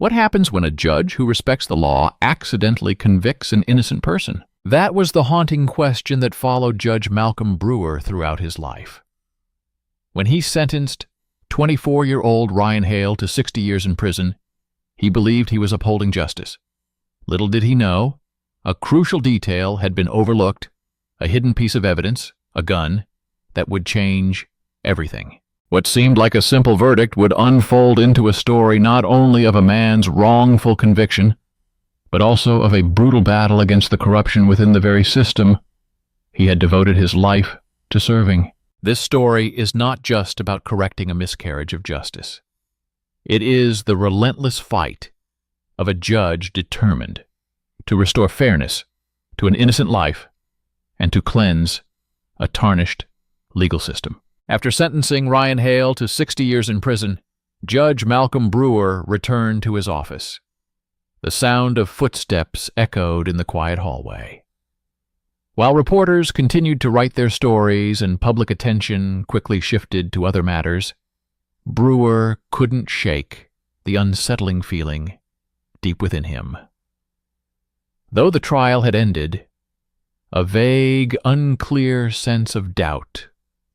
What happens when a judge who respects the law accidentally convicts an innocent person? That was the haunting question that followed Judge Malcolm Brewer throughout his life. When he sentenced 24-year-old Ryan Hale to 60 years in prison, he believed he was upholding justice. Little did he know, a crucial detail had been overlooked, a hidden piece of evidence, a gun, that would change everything. What seemed like a simple verdict would unfold into a story not only of a man's wrongful conviction, but also of a brutal battle against the corruption within the very system he had devoted his life to serving. This story is not just about correcting a miscarriage of justice. It is the relentless fight of a judge determined to restore fairness to an innocent life and to cleanse a tarnished legal system. After sentencing Ryan Hale to 60 years in prison, Judge Malcolm Brewer returned to his office. The sound of footsteps echoed in the quiet hallway. While reporters continued to write their stories and public attention quickly shifted to other matters, Brewer couldn't shake the unsettling feeling deep within him. Though the trial had ended, a vague, unclear sense of doubt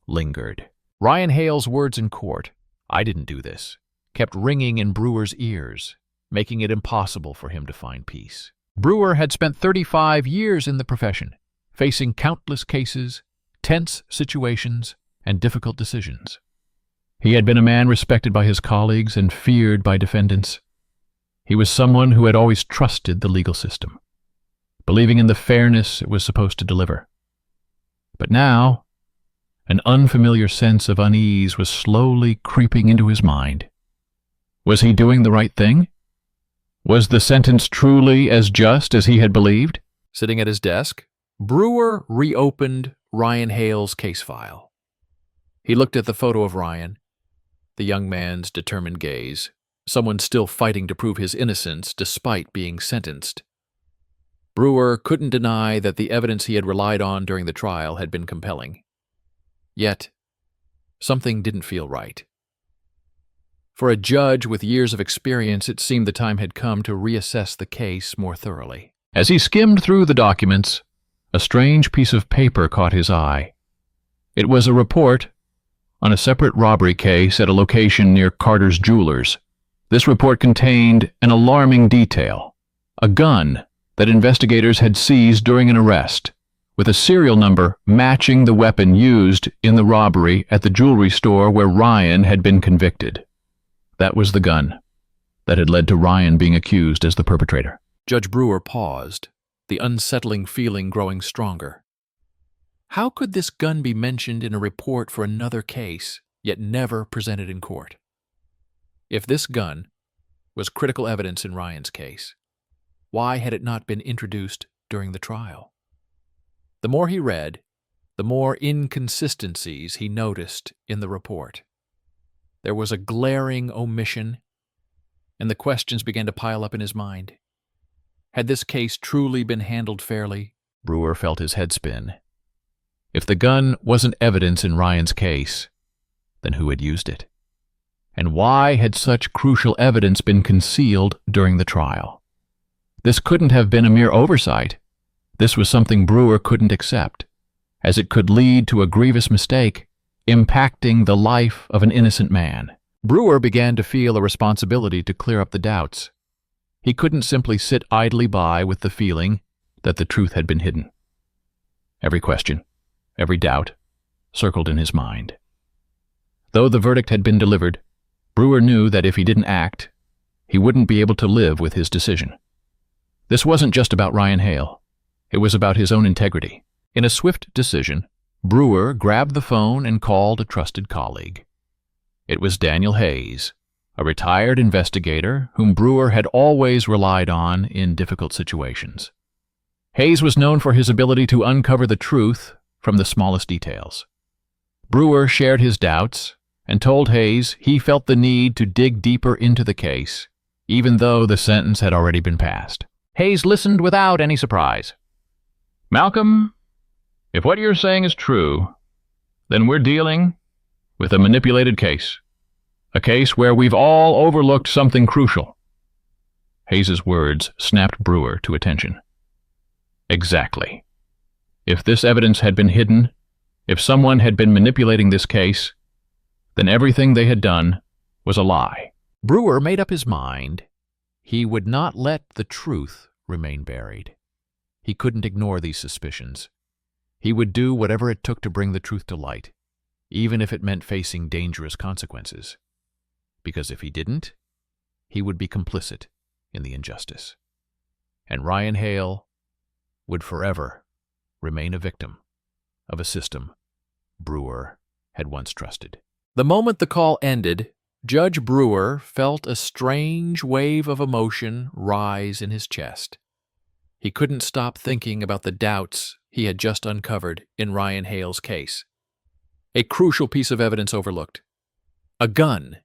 lingered. Ryan Hale's words in court, "I didn't do this," kept ringing in Brewer's ears, making it impossible for him to find peace. Brewer had spent 35 years in the profession, facing countless cases, tense situations, and difficult decisions. He had been a man respected by his colleagues and feared by defendants. He was someone who had always trusted the legal system, believing in the fairness it was supposed to deliver. But now, an unfamiliar sense of unease was slowly creeping into his mind. Was he doing the right thing? Was the sentence truly as just as he had believed? Sitting at his desk, Brewer reopened Ryan Hale's case file. He looked at the photo of Ryan, the young man's determined gaze, someone still fighting to prove his innocence despite being sentenced. Brewer couldn't deny that the evidence he had relied on during the trial had been compelling. Yet, something didn't feel right. For a judge with years of experience, it seemed the time had come to reassess the case more thoroughly. As he skimmed through the documents, a strange piece of paper caught his eye. It was a report on a separate robbery case at a location near Carter's Jewelers. This report contained an alarming detail: a gun that investigators had seized during an arrest, with a serial number matching the weapon used in the robbery at the jewelry store where Ryan had been convicted. That was the gun that had led to Ryan being accused as the perpetrator. Judge Brewer paused, the unsettling feeling growing stronger. How could this gun be mentioned in a report for another case, yet never presented in court? If this gun was critical evidence in Ryan's case, why had it not been introduced during the trial? The more he read, the more inconsistencies he noticed in the report. There was a glaring omission, and the questions began to pile up in his mind. Had this case truly been handled fairly? Brewer felt his head spin. If the gun wasn't evidence in Ryan's case, then who had used it? And why had such crucial evidence been concealed during the trial? This couldn't have been a mere oversight. This was something Brewer couldn't accept, as it could lead to a grievous mistake, impacting the life of an innocent man. Brewer began to feel a responsibility to clear up the doubts. He couldn't simply sit idly by with the feeling that the truth had been hidden. Every question, every doubt, circled in his mind. Though the verdict had been delivered, Brewer knew that if he didn't act, he wouldn't be able to live with his decision. This wasn't just about Ryan Hale. It was about his own integrity. In a swift decision, Brewer grabbed the phone and called a trusted colleague. It was Daniel Hayes, a retired investigator whom Brewer had always relied on in difficult situations. Hayes was known for his ability to uncover the truth from the smallest details. Brewer shared his doubts and told Hayes he felt the need to dig deeper into the case, even though the sentence had already been passed. Hayes listened without any surprise. "Malcolm, if what you're saying is true, then we're dealing with a manipulated case. A case where we've all overlooked something crucial. Hayes's words snapped Brewer to attention. Exactly. If this evidence had been hidden, if someone had been manipulating this case, then everything they had done was a lie. Brewer made up his mind. He would not let the truth remain buried. He couldn't ignore these suspicions. He would do whatever it took to bring the truth to light, even if it meant facing dangerous consequences. Because if he didn't, he would be complicit in the injustice. And Ryan Hale would forever remain a victim of a system Brewer had once trusted. The moment the call ended, Judge Brewer felt a strange wave of emotion rise in his chest. He couldn't stop thinking about the doubts he had just uncovered in Ryan Hale's case. A crucial piece of evidence overlooked. A gun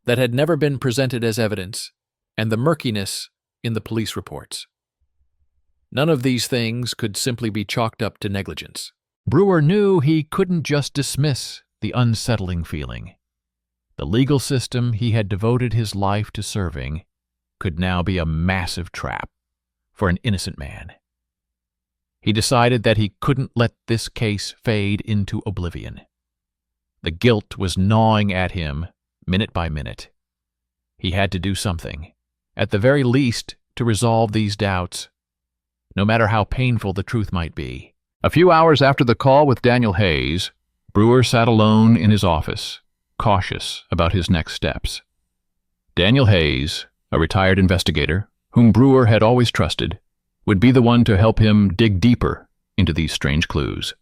that had never been presented as evidence, and the murkiness in the police reports. None of these things could simply be chalked up to negligence. Brewer knew he couldn't just dismiss the unsettling feeling. The legal system he had devoted his life to serving could now be a massive trap for an innocent man. He decided that he couldn't let this case fade into oblivion. The guilt was gnawing at him minute by minute. He had to do something, at the very least, to resolve these doubts, no matter how painful the truth might be. A few hours after the call with Daniel Hayes, Brewer sat alone in his office, cautious about his next steps. Daniel Hayes, a retired investigator, whom Brewer had always trusted, would be the one to help him dig deeper into these strange clues.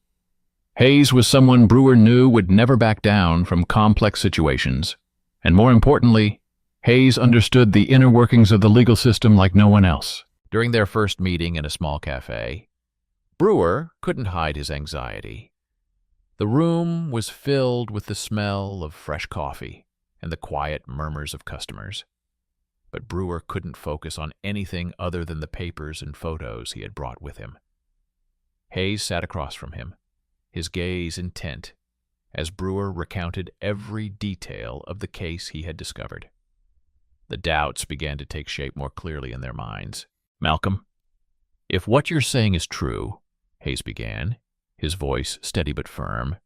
Hayes was someone Brewer knew would never back down from complex situations, and more importantly, Hayes understood the inner workings of the legal system like no one else. During their first meeting in a small cafe, Brewer couldn't hide his anxiety. The room was filled with the smell of fresh coffee and the quiet murmurs of customers. But Brewer couldn't focus on anything other than the papers and photos he had brought with him. Hayes sat across from him, his gaze intent, as Brewer recounted every detail of the case he had discovered. The doubts began to take shape more clearly in their minds. "Malcolm, if what you're saying is true," Hayes began, his voice steady but firm,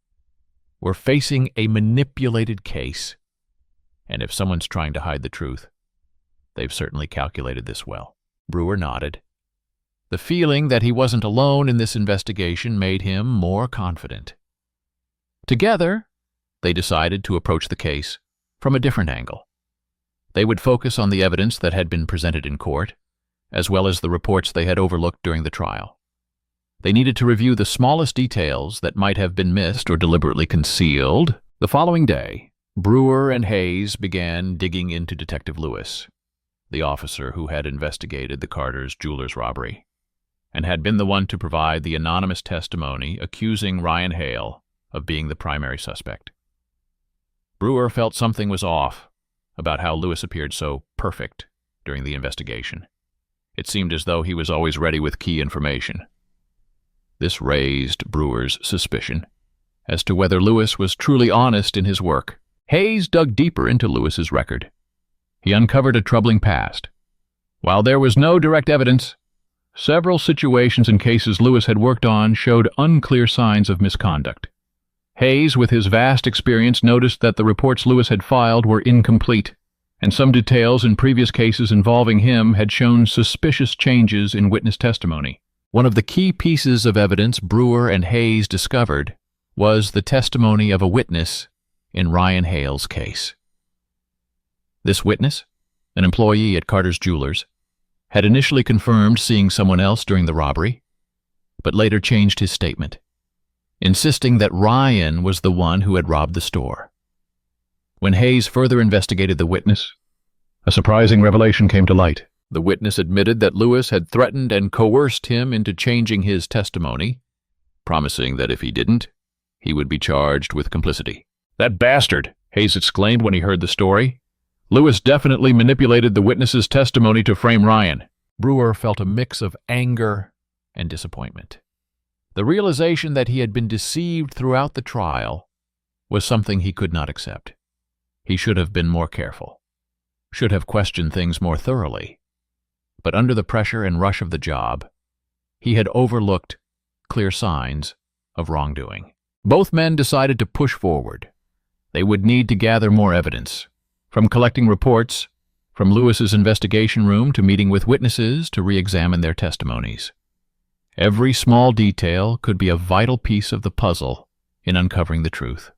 "we're facing a manipulated case. And if someone's trying to hide the truth, they've certainly calculated this well." Brewer nodded. The feeling that he wasn't alone in this investigation made him more confident. Together, they decided to approach the case from a different angle. They would focus on the evidence that had been presented in court, as well as the reports they had overlooked during the trial. They needed to review the smallest details that might have been missed or deliberately concealed. The following day, Brewer and Hayes began digging into Detective Lewis, the officer who had investigated the Carter's jewelers robbery, and had been the one to provide the anonymous testimony accusing Ryan Hale of being the primary suspect. Brewer felt something was off about how Lewis appeared so perfect during the investigation. It seemed as though he was always ready with key information. This raised Brewer's suspicion as to whether Lewis was truly honest in his work. Hayes dug deeper into Lewis's record. He uncovered a troubling past. While there was no direct evidence, several situations and cases Lewis had worked on showed unclear signs of misconduct. Hayes, with his vast experience, noticed that the reports Lewis had filed were incomplete, and some details in previous cases involving him had shown suspicious changes in witness testimony. One of the key pieces of evidence Brewer and Hayes discovered was the testimony of a witness in Ryan Hale's case. This witness, an employee at Carter's Jewelers, had initially confirmed seeing someone else during the robbery, but later changed his statement, insisting that Ryan was the one who had robbed the store. When Hayes further investigated the witness, a surprising revelation came to light. The witness admitted that Lewis had threatened and coerced him into changing his testimony, promising that if he didn't, he would be charged with complicity. "That bastard!" Hayes exclaimed when he heard the story. "Lewis definitely manipulated the witness's testimony to frame Ryan." Brewer felt a mix of anger and disappointment. The realization that he had been deceived throughout the trial was something he could not accept. He should have been more careful, should have questioned things more thoroughly. But under the pressure and rush of the job, he had overlooked clear signs of wrongdoing. Both men decided to push forward. They would need to gather more evidence, from collecting reports from Lewis's investigation room to meeting with witnesses to re-examine their testimonies. Every small detail could be a vital piece of the puzzle in uncovering the truth.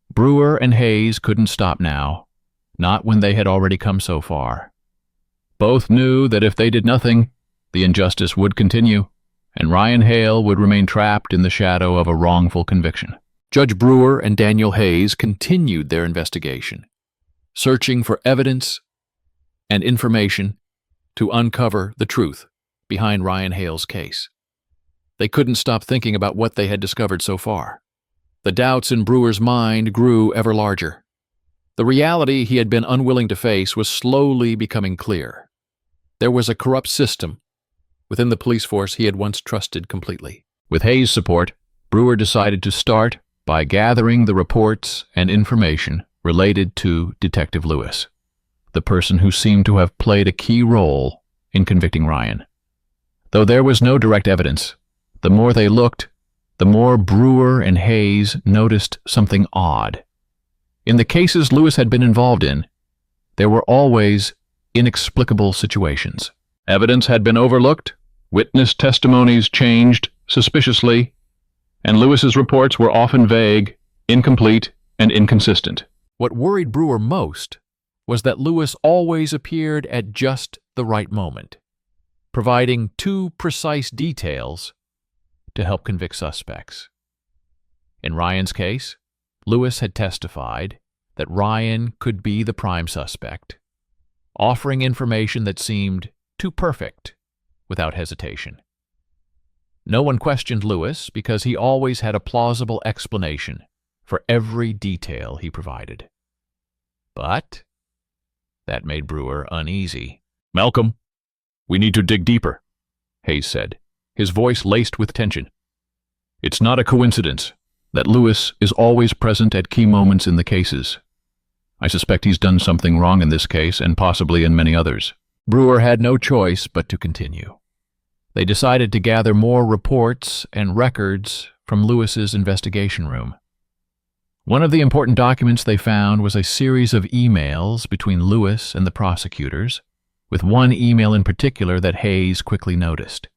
Brewer and Hayes couldn't stop now, not when they had already come so far. Both knew that if they did nothing, the injustice would continue, and Ryan Hale would remain trapped in the shadow of a wrongful conviction. Judge Brewer and Daniel Hayes continued their investigation, searching for evidence and information to uncover the truth behind Ryan Hale's case. They couldn't stop thinking about what they had discovered so far. The doubts in Brewer's mind grew ever larger. The reality he had been unwilling to face was slowly becoming clear. There was a corrupt system within the police force he had once trusted completely. With Hayes' support, Brewer decided to start by gathering the reports and information related to Detective Lewis, the person who seemed to have played a key role in convicting Ryan. Though there was no direct evidence, the more they looked, the more Brewer and Hayes noticed something odd. In the cases Lewis had been involved in, there were always inexplicable situations. Evidence had been overlooked, witness testimonies changed suspiciously, and Lewis's reports were often vague, incomplete, and inconsistent. What worried Brewer most was that Lewis always appeared at just the right moment, providing too precise details to help convict suspects. In Ryan's case, Lewis had testified that Ryan could be the prime suspect, offering information that seemed too perfect without hesitation. No one questioned Lewis because he always had a plausible explanation for every detail he provided. But that made Brewer uneasy. "Malcolm, we need to dig deeper," Hayes said, his voice laced with tension. "It's not a coincidence that Lewis is always present at key moments in the cases. I suspect he's done something wrong in this case and possibly in many others." Brewer had no choice but to continue. They decided to gather more reports and records from Lewis's investigation room. One of the important documents they found was a series of emails between Lewis and the prosecutors, with one email in particular that Hayes quickly noticed.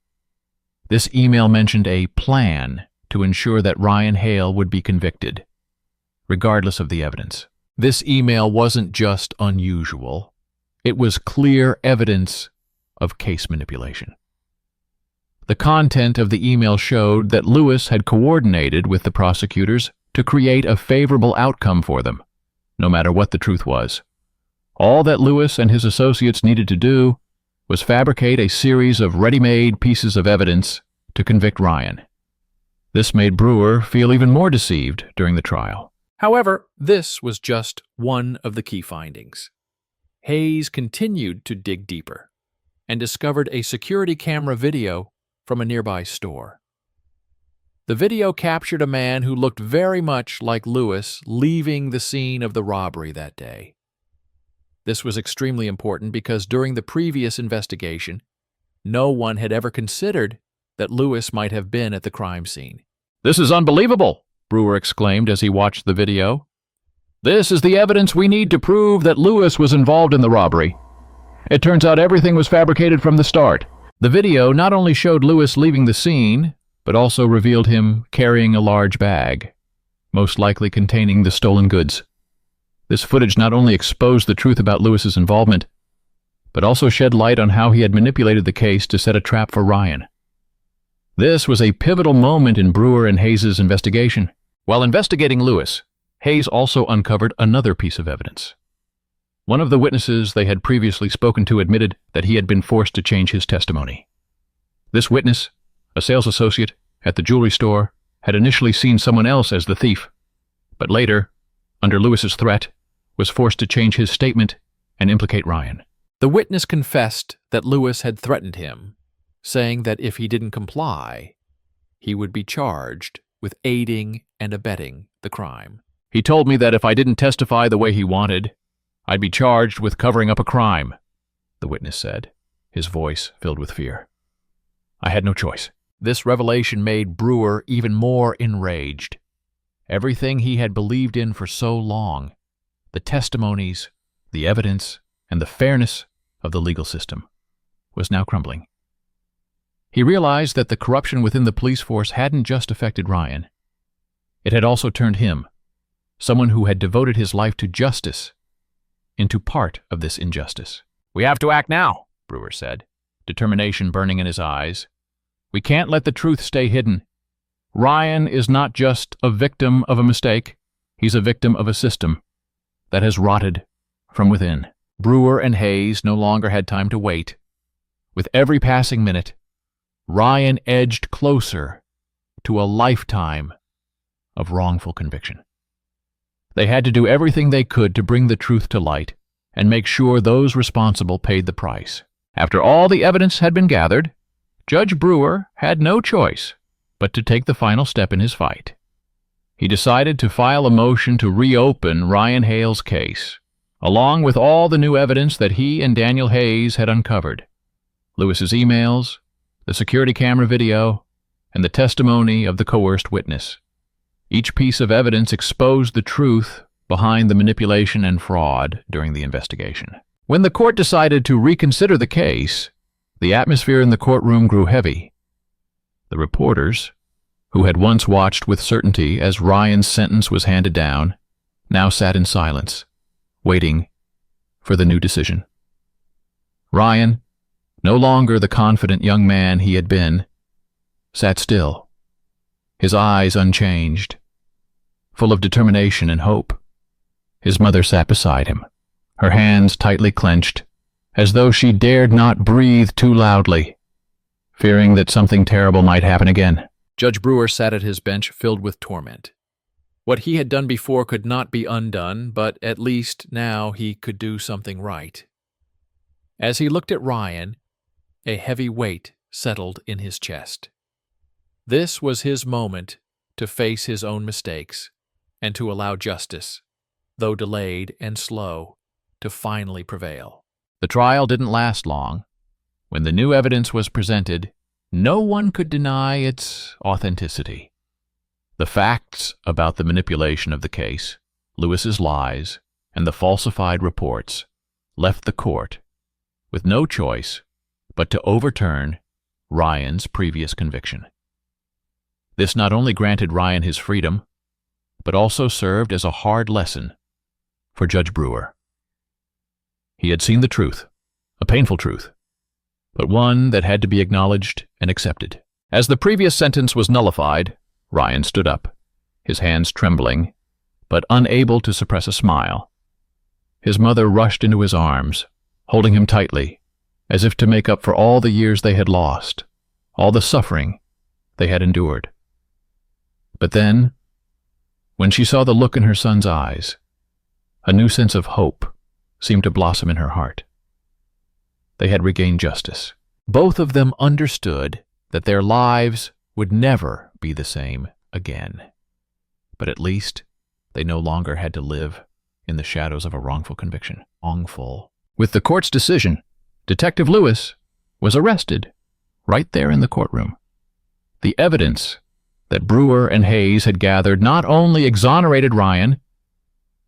This email mentioned a plan to ensure that Ryan Hale would be convicted, regardless of the evidence. This email wasn't just unusual. It was clear evidence of case manipulation. The content of the email showed that Lewis had coordinated with the prosecutors to create a favorable outcome for them, no matter what the truth was. All that Lewis and his associates needed to do was fabricate a series of ready-made pieces of evidence to convict Ryan. This made Brewer feel even more deceived during the trial. However, this was just one of the key findings. Hayes continued to dig deeper and discovered a security camera video from a nearby store. The video captured a man who looked very much like Lewis leaving the scene of the robbery that day. This was extremely important because during the previous investigation, no one had ever considered that Lewis might have been at the crime scene. "This is unbelievable," Brewer exclaimed as he watched the video. "This is the evidence we need to prove that Lewis was involved in the robbery. It turns out everything was fabricated from the start." The video not only showed Lewis leaving the scene, but also revealed him carrying a large bag, most likely containing the stolen goods. This footage not only exposed the truth about Lewis's involvement, but also shed light on how he had manipulated the case to set a trap for Ryan. This was a pivotal moment in Brewer and Hayes' investigation. While investigating Lewis, Hayes also uncovered another piece of evidence. One of the witnesses they had previously spoken to admitted that he had been forced to change his testimony. This witness, a sales associate at the jewelry store, had initially seen someone else as the thief, but later, under Lewis's threat, was forced to change his statement and implicate Ryan. The witness confessed that Lewis had threatened him, saying that if he didn't comply, he would be charged with aiding and abetting the crime. "He told me that if I didn't testify the way he wanted, I'd be charged with covering up a crime," the witness said. his voice filled with fear. I had no choice. This revelation made Brewer even more enraged. Everything he had believed in for so long, the testimonies, the evidence, and the fairness of the legal system, was now crumbling. He realized that the corruption within the police force hadn't just affected Ryan. It had also turned him, someone who had devoted his life to justice, into part of this injustice. "We have to act now," Brewer said, determination burning in his eyes. "We can't let the truth stay hidden. Ryan is not just a victim of a mistake. He's a victim of a system that has rotted from within." Brewer and Hayes no longer had time to wait. With every passing minute, Ryan edged closer to a lifetime of wrongful conviction. They had to do everything they could to bring the truth to light and make sure those responsible paid the price. After all the evidence had been gathered, Judge Brewer had no choice but to take the final step in his fight. He decided to file a motion to reopen Ryan Hale's case, along with all the new evidence that he and Daniel Hayes had uncovered: Lewis's emails, the security camera video, and the testimony of the coerced witness. Each piece of evidence exposed the truth behind the manipulation and fraud during the investigation. When the court decided to reconsider the case, the atmosphere in the courtroom grew heavy. The reporters, who had once watched with certainty as Ryan's sentence was handed down, now sat in silence, waiting for the new decision. Ryan, no longer the confident young man he had been, sat still, his eyes unchanged, full of determination and hope. His mother sat beside him, her hands tightly clenched, as though she dared not breathe too loudly, fearing that something terrible might happen again. Judge Brewer sat at his bench filled with torment. What he had done before could not be undone, but at least now he could do something right. As he looked at Ryan, a heavy weight settled in his chest. This was his moment to face his own mistakes and to allow justice, though delayed and slow, to finally prevail. The trial didn't last long. When the new evidence was presented, no one could deny its authenticity. The facts about the manipulation of the case, Lewis's lies, and the falsified reports left the court with no choice but to overturn Ryan's previous conviction. This not only granted Ryan his freedom, but also served as a hard lesson for Judge Brewer. He had seen the truth, a painful truth, but one that had to be acknowledged and accepted. As the previous sentence was nullified, Ryan stood up, his hands trembling, but unable to suppress a smile. His mother rushed into his arms, holding him tightly, as if to make up for all the years they had lost, all the suffering they had endured. But then, when she saw the look in her son's eyes, a new sense of hope seemed to blossom in her heart. They had regained justice. Both of them understood that their lives would never be the same again. But at least they no longer had to live in the shadows of a wrongful conviction. Wrongful. With the court's decision, Detective Lewis was arrested right there in the courtroom. The evidence that Brewer and Hayes had gathered not only exonerated Ryan,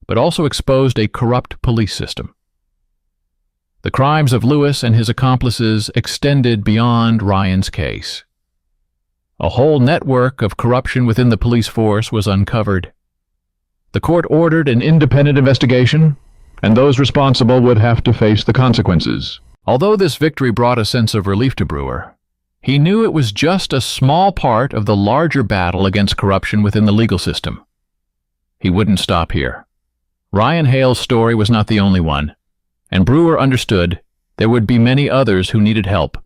but also exposed a corrupt police system. The crimes of Lewis and his accomplices extended beyond Ryan's case. A whole network of corruption within the police force was uncovered. The court ordered an independent investigation, and those responsible would have to face the consequences. Although this victory brought a sense of relief to Brewer, he knew it was just a small part of the larger battle against corruption within the legal system. He wouldn't stop here. Ryan Hale's story was not the only one, and Brewer understood there would be many others who needed help,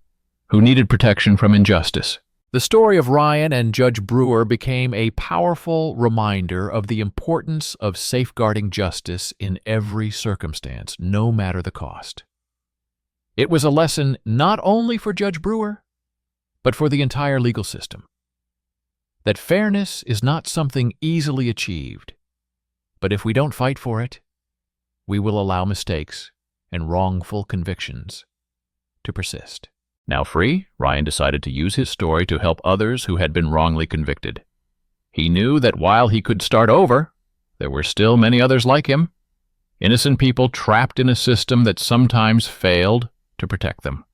who needed protection from injustice. The story of Ryan and Judge Brewer became a powerful reminder of the importance of safeguarding justice in every circumstance, no matter the cost. It was a lesson not only for Judge Brewer, but for the entire legal system. That fairness is not something easily achieved, but if we don't fight for it, we will allow mistakes and wrongful convictions to persist. Now free, Ryan decided to use his story to help others who had been wrongly convicted. He knew that while he could start over, there were still many others like him, innocent people trapped in a system that sometimes failed to protect them.